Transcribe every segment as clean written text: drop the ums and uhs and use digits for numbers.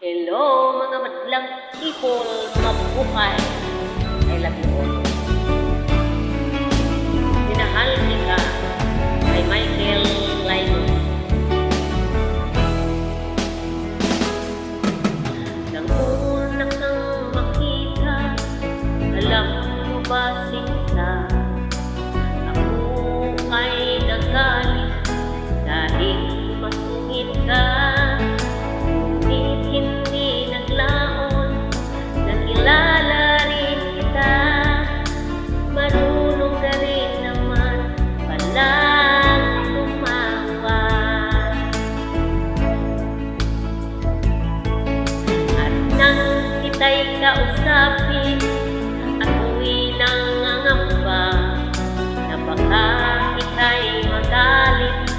Hello mga madlang people, mabuhay. I love you all. Minahal kita kay Michael Lino. Nang una kang makita, alam mo ba sinta? Ako ay nagalit dahil masungit ka. Hindi naglaon, nakilala rin kita. Marunong ka rin naman palang tumawa. At nang kita'y kausapin, ako'y nangangamba na baka ika'y magalit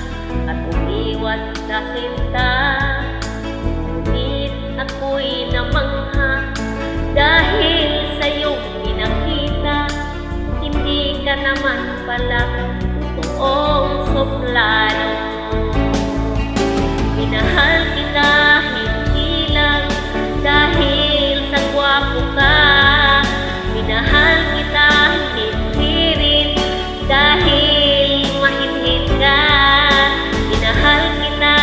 at umiwas sa sinta. Ako'y namangha dahil sa'yong pinakita, hindi ka naman pala totoong suplano. Minahal kita hindi lang dahil sa gwapo ka, minahal kita hindi rin dahil mahinhin ka, minahal kita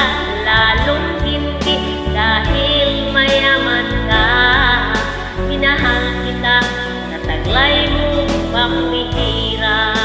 lalong hindi dahil mayaman ka, minahal kita sa taglay mong pamihirap.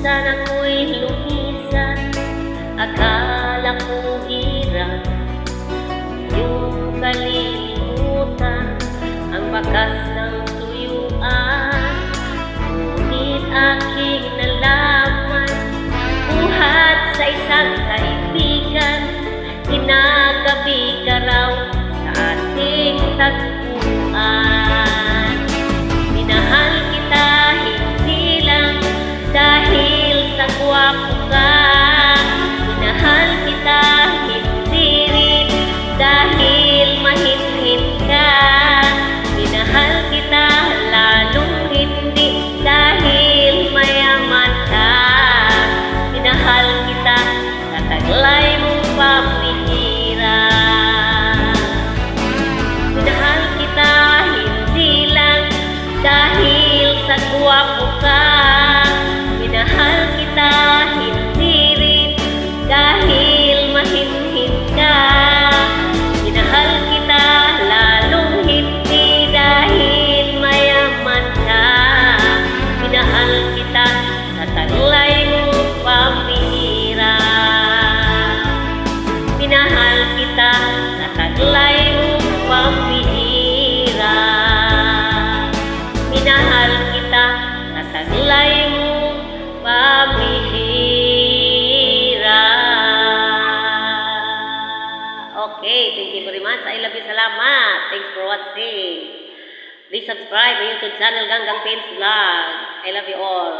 Sana ko'y lumisan, akala ko hirap yung kalilimutan, ang bakas ng tuyuan. Ngunit aking nalaman, buhat sa isang kaibigan, ginagabi ka raw sa ating tagpuan. Minahal kita hindi lang dahil sa gwapo ka, minahal kita hindi rin dahil mahinhin ka, minahal kita lalong hindi dahil mayaman ka, minahal kita sa taglay mong pamihirap. Minahal kita hindi lang dahil sa gwapo ka, minahal kita hindi rin dahil mahinhin ka, minahal kita lalong hindi dahil mayaman ka, minahal kita sa taglay mong pamihirap. Minahal kita sa taglay mong pamihirap. Minahal kita sa taglay mong pamihirap. Okay, thank you very much. I love you. Salamat. Thanks for watching. Please subscribe my YouTube channel, Ganggang Paints Vlog. I love you all.